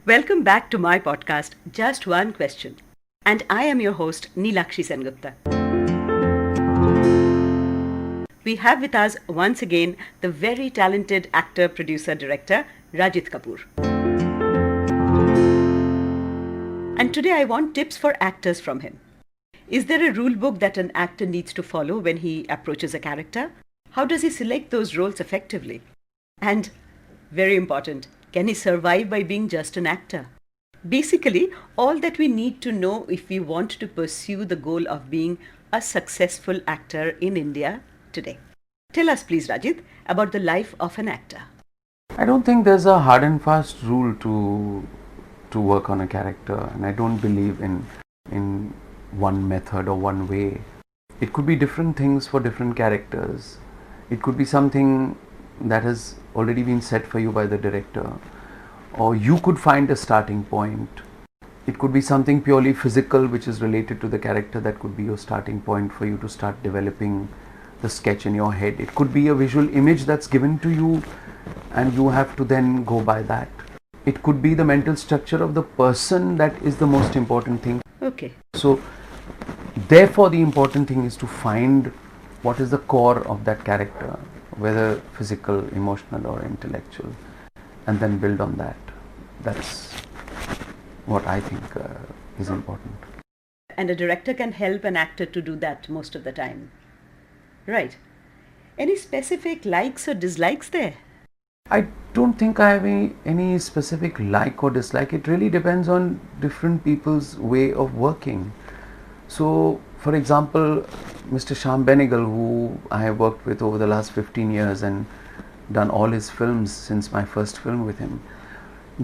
Welcome back to my podcast, Just One Question. And I am your host, Neelakshi Sengupta. We have with us once again the very talented actor, producer, director, Rajit Kapoor. And today I want tips for actors from him. Is there a rule book that an actor needs to follow when he approaches a character? How does he select those roles effectively? And, very important, can he survive by being just an actor? Basically, all that we need to know if we want to pursue the goal of being a successful actor in India today. Tell us please, Rajit, about the life of an actor. I don't think there's a hard and fast rule to work on a character, and I don't believe in one method or one way. It could be different things for different characters. It could be something that has already been set for you by the director, or you could find a starting point. It could be something purely physical which is related to the character that could be your starting point for you to start developing the sketch in your head. It could be a visual image that's given to you and you have to then go by that. It could be the mental structure of the person that is the most important thing. Okay. So therefore the important thing is to find what is the core of that character, whether physical, emotional or intellectual, and then build on that. That's what I think is important. And a director can help an actor to do that most of the time. Right. Any specific likes or dislikes there? I don't think I have any specific like or dislike. It really depends on different people's way of working. So, for example, Mr. Shyam Benegal, who I have worked with over the last 15 years and done all his films since my first film with him,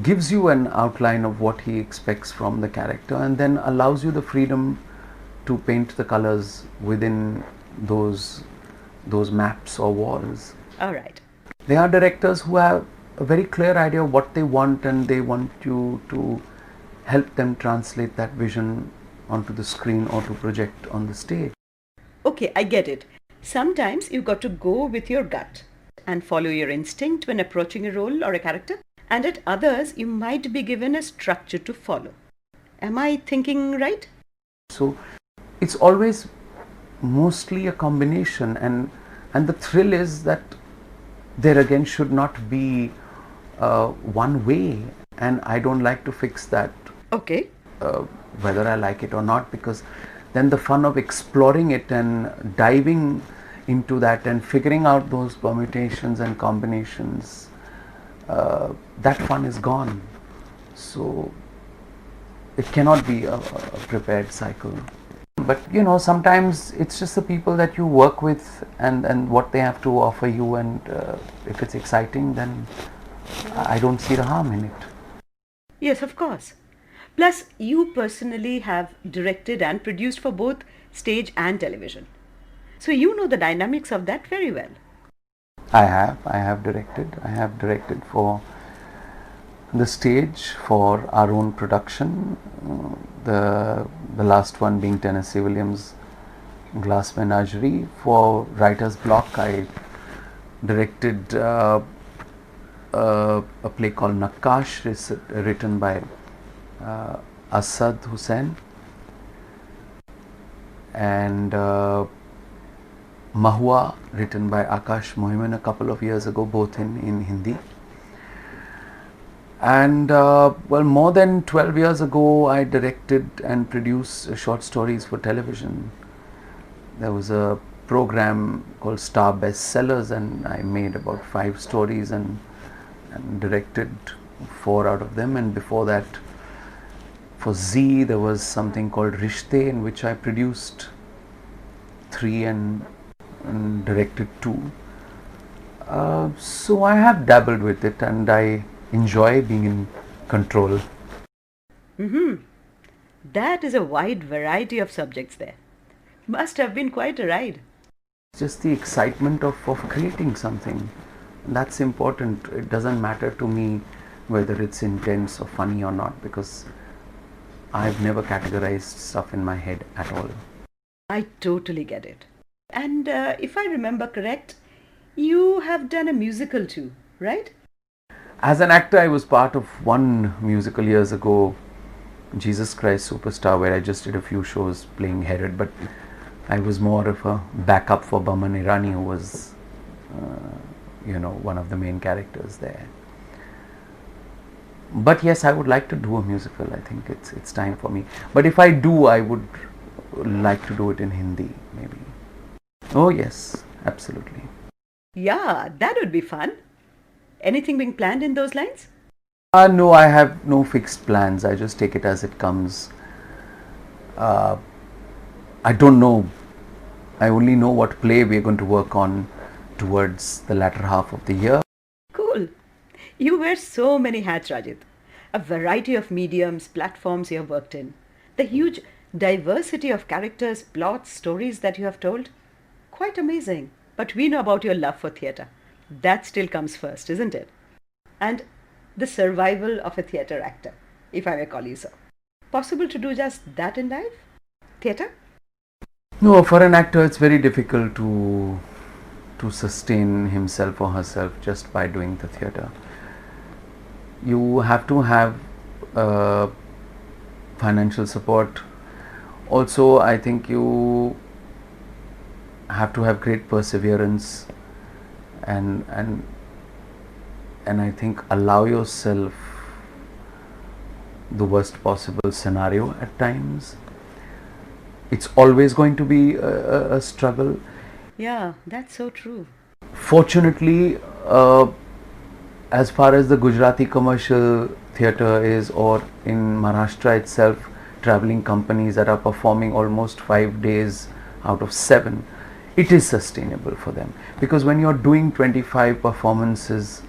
gives you an outline of what he expects from the character and then allows you the freedom to paint the colors within those maps or walls. All right. There are directors who have a very clear idea of what they want and they want you to help them translate that vision onto the screen or to project on the stage. Okay, I get it. Sometimes you've got to go with your gut and follow your instinct when approaching a role or a character, and at others you might be given a structure to follow. Am I thinking right? So it's always mostly a combination, and the thrill is that there again should not be one way, and I don't like to fix that. Okay. Whether I like it or not, because then the fun of exploring it and diving into that and figuring out those permutations and combinations, that fun is gone. So it cannot be a prepared cycle. But sometimes it's just the people that you work with and what they have to offer you, and if it's exciting, then I don't see the harm in it. Yes, of course. Plus, you personally have directed and produced for both stage and television. So you know the dynamics of that very well. I have directed for the stage, for our own production, the last one being Tennessee Williams' Glass Menagerie. For writer's block, I directed a play called Nakkash, written by Asad Hussain, and Mahua, written by Akash Mohiman a couple of years ago, both in Hindi. And more than 12 years ago, I directed and produced short stories for television. There was a program called Star Bestsellers, and I made about 5 stories and directed 4 out of them. And before that, for Z, there was something called Rishte, in which I produced 3 and directed 2. So I have dabbled with it, and I enjoy being in control. That is a wide variety of subjects there. Must have been quite a ride. Just the excitement of creating something. That's important. It doesn't matter to me whether it's intense or funny or not, because I've never categorized stuff in my head at all. I totally get it. And if I remember correct, you have done a musical too, right? As an actor, I was part of one musical years ago, Jesus Christ Superstar, where I just did a few shows playing Herod, but I was more of a backup for Baman Irani, who was, one of the main characters there. But yes, I would like to do a musical. I think it's time for me. But if I do, I would like to do it in Hindi, maybe. Oh yes, absolutely. Yeah, that would be fun. Anything being planned in those lines? No, I have no fixed plans. I just take it as it comes. I don't know. I only know what play we're going to work on towards the latter half of the year. Cool. You wear so many hats, Rajit. A variety of mediums, platforms you have worked in. The huge diversity of characters, plots, stories that you have told. Quite amazing. But we know about your love for theatre. That still comes first, isn't it? And the survival of a theatre actor, if I may call you so. Possible to do just that in life? Theatre? No, for an actor, it's very difficult to sustain himself or herself just by doing the theatre. You have to have financial support. Also, I think you have to have great perseverance and I think allow yourself the worst possible scenario at times. It's always going to be a struggle. Yeah, that's so true. Fortunately, as far as the Gujarati commercial theatre is, or in Maharashtra itself, travelling companies that are performing almost 5 days out of 7, it is sustainable for them. Because when you're doing 25 performances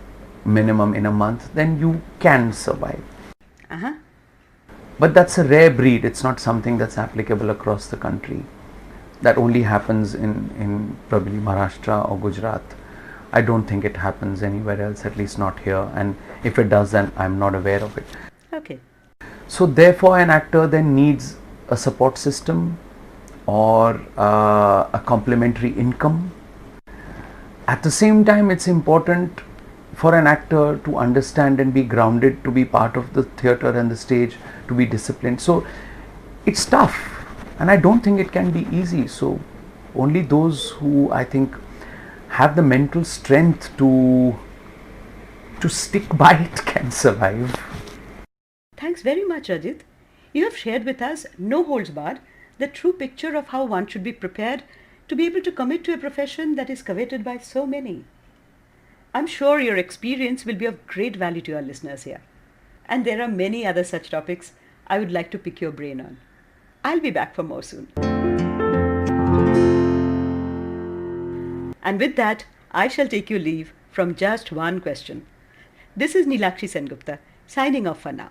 minimum in a month, then you can survive. Uh-huh. But that's a rare breed. It's not something that's applicable across the country. That only happens in probably Maharashtra or Gujarat. I don't think it happens anywhere else, at least not here. And if it does, then I'm not aware of it. Okay. So therefore, an actor then needs a support system or a complementary income. At the same time, it's important for an actor to understand and be grounded, to be part of the theatre and the stage, to be disciplined. So it's tough, and I don't think it can be easy. So only those who, I think, have the mental strength to stick by it can survive. Thanks very much, Rajit. You have shared with us, no holds barred, the true picture of how one should be prepared to be able to commit to a profession that is coveted by so many. I'm sure your experience will be of great value to our listeners here. And there are many other such topics I would like to pick your brain on. I'll be back for more soon. And with that, I shall take you leave from just one question. This is Nilakshi Sengupta, signing off for now.